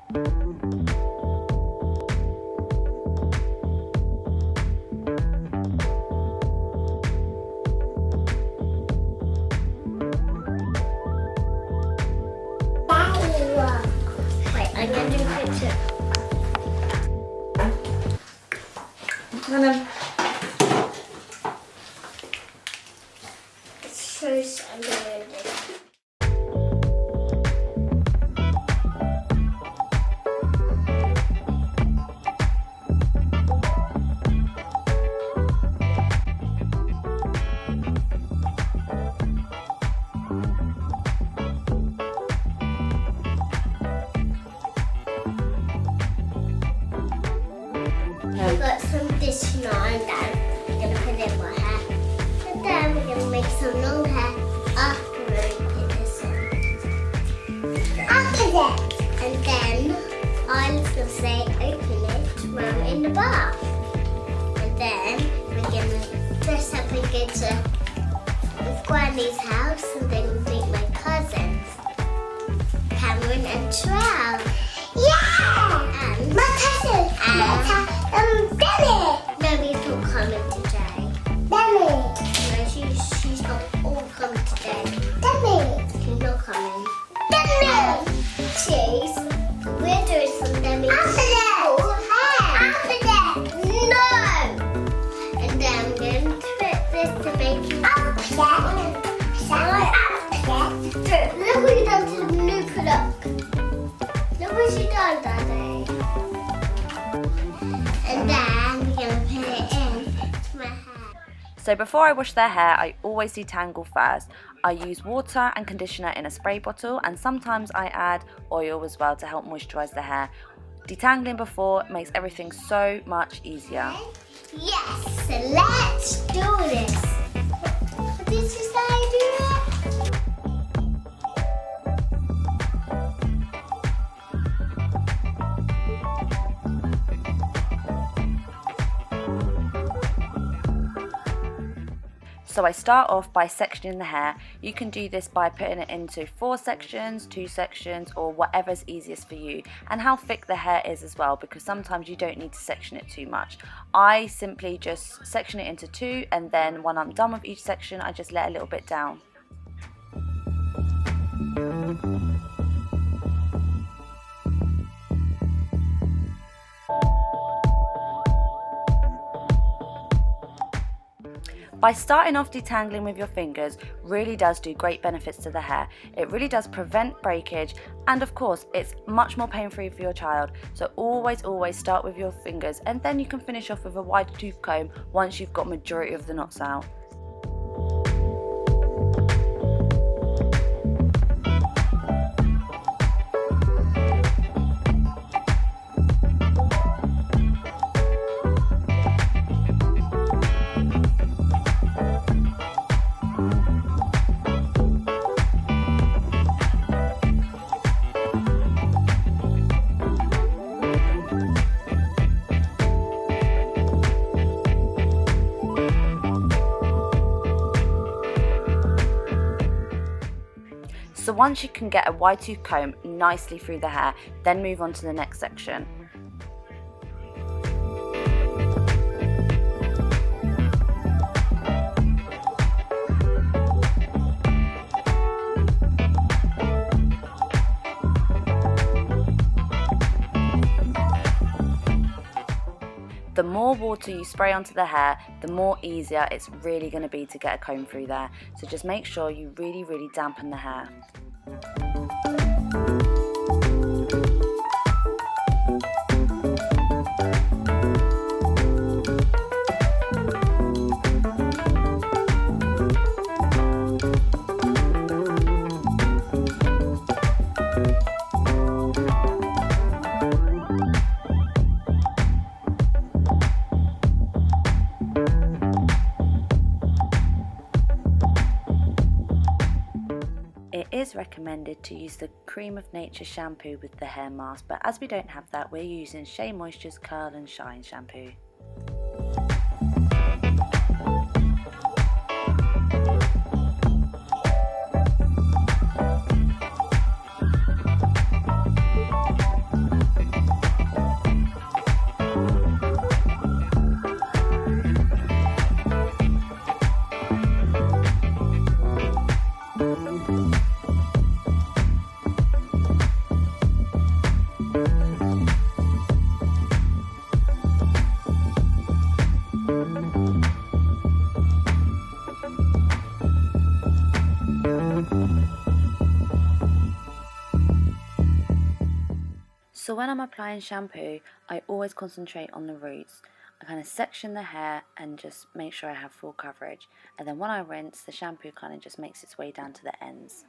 Wait, I'm going to do a picture. So sunny. I've got some conditioner on that. I'm going to put it in my hair. And then we're going to make some long hair after we put this in. After that. And then I'm going to say open it while we're in the bath. And then we're going to dress up and go to Granny's house and then meet my cousins, Cameron and Trow. Yeah! And my cousin. Benny! No, we've not coming today. Benny! No, she's not all coming today. Benny! She's not coming. Benny! We're doing some Benny. After that! No! And then we're going to put this to make it. Look what you done to the new product. Look what she done, Daddy. And then we're going to put it in to my hair. So before I wash their hair, I always detangle first. I use water and conditioner in a spray bottle, and sometimes I add oil as well to help moisturize the hair. Detangling before makes everything so much easier. Yes, so let's do this. What did you say, do it? So I start off by sectioning the hair. You can do this by putting it into 4 sections, 2 sections, or whatever's easiest for you, and how thick the hair is as well, because sometimes you don't need to section it too much. I simply just section it into 2, and then when I'm done with each section, I just let a little bit down. By starting off detangling with your fingers really does do great benefits to the hair. It really does prevent breakage, and of course it's much more pain-free for your child. So always start with your fingers, and then you can finish off with a wide tooth comb once you've got majority of the knots out. So once you can get a wide tooth comb nicely through the hair, then move on to the next section. The more water you spray onto the hair, the more easier it's really going to be to get a comb through there. So just make sure you really dampen the hair. It is recommended to use the Cream of Nature shampoo with the hair mask, but as we don't have that, we're using Shea Moisture's Curl and Shine shampoo. So when I'm applying shampoo, I always concentrate on the roots. I kind of section the hair and just make sure I have full coverage. And then when I rinse, the shampoo kind of just makes its way down to the ends.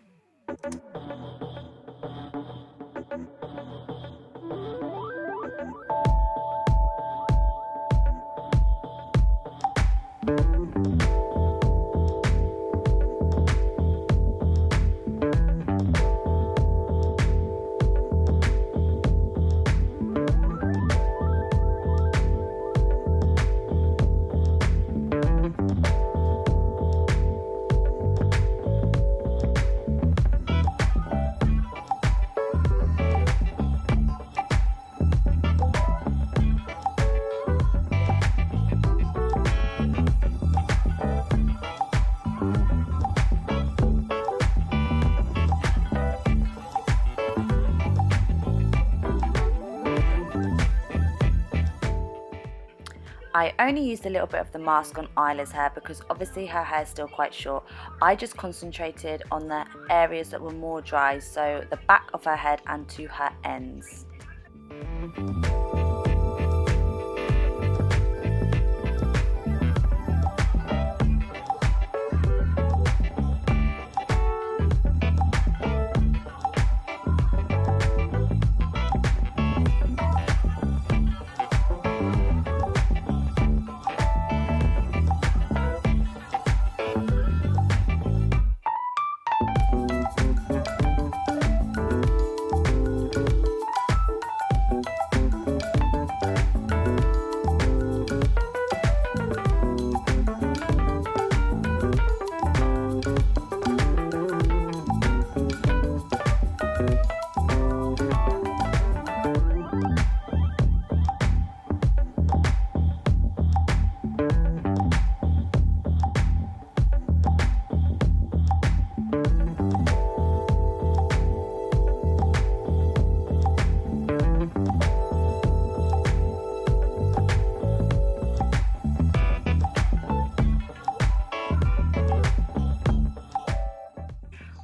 I only used a little bit of the mask on Isla's hair because obviously her hair is still quite short. I just concentrated on the areas that were more dry, so the back of her head and to her ends.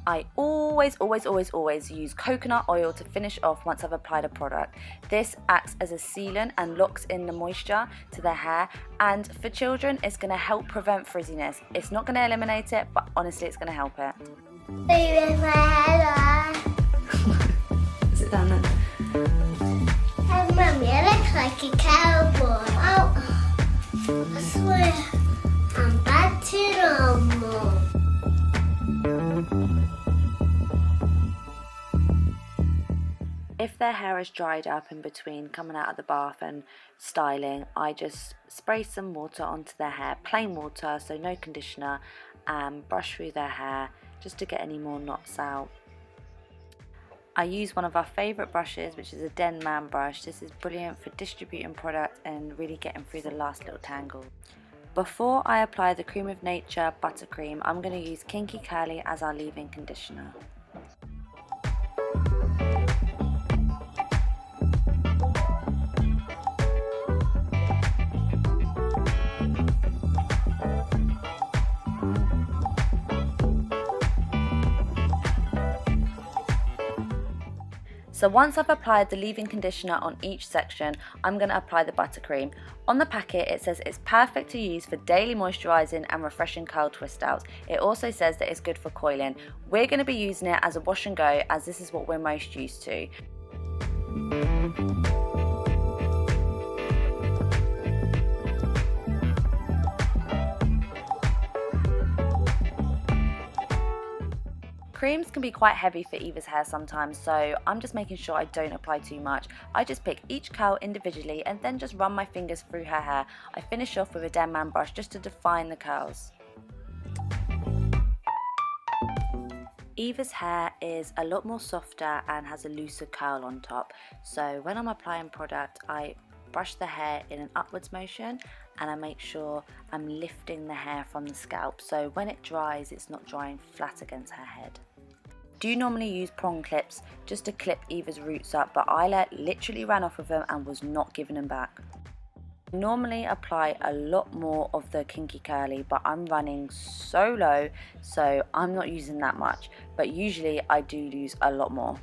I always use coconut oil to finish off once I've applied a product. This acts as a sealant and locks in the moisture to the hair, and for children it's going to help prevent frizziness. It's not going to eliminate it, but honestly it's going to help it. Sit down then. Hey Mummy, I look like a cowboy. Oh, I swear I'm back to normal. If their hair is dried up in between coming out of the bath and styling, I just spray some water onto their hair, plain water, so no conditioner, and brush through their hair just to get any more knots out. I use one of our favourite brushes, which is a Denman brush. This is brilliant for distributing product and really getting through the last little tangle. Before I apply the Cream of Nature Buttercream, I'm going to use Kinky Curly as our leave-in conditioner. So once I've applied the leave-in conditioner on each section, I'm going to apply the buttercream. On the packet it says it's perfect to use for daily moisturising and refreshing curl twist outs. It also says that it's good for coiling. We're going to be using it as a wash and go, as this is what we're most used to. Creams can be quite heavy for Eva's hair sometimes, so I'm just making sure I don't apply too much. I just pick each curl individually and then just run my fingers through her hair. I finish off with a Denman brush just to define the curls. Eva's hair is a lot more softer and has a looser curl on top, so when I'm applying product I brush the hair in an upwards motion and I make sure I'm lifting the hair from the scalp, so when it dries it's not drying flat against her head. Do normally use prong clips just to clip Eva's roots up, but Isla literally ran off with them and was not giving them back. Normally apply a lot more of the kinky curly, but I'm running so low, so I'm not using that much, but usually I do use a lot more.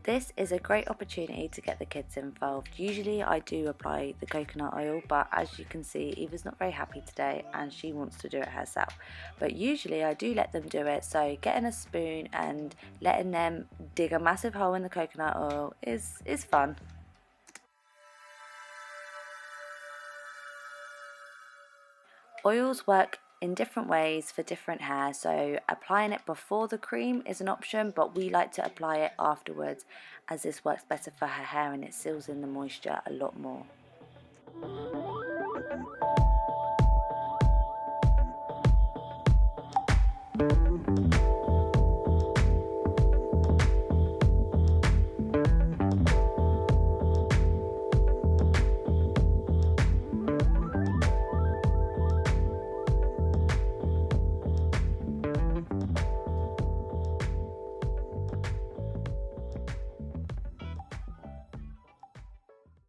This is a great opportunity to get the kids involved. Usually I do apply the coconut oil, but as you can see, Eva's not very happy today and she wants to do it herself. But usually I do let them do it, so getting a spoon and letting them dig a massive hole in the coconut oil is fun. Oils work in different ways for different hair, so applying it before the cream is an option, but we like to apply it afterwards as this works better for her hair and it seals in the moisture a lot more.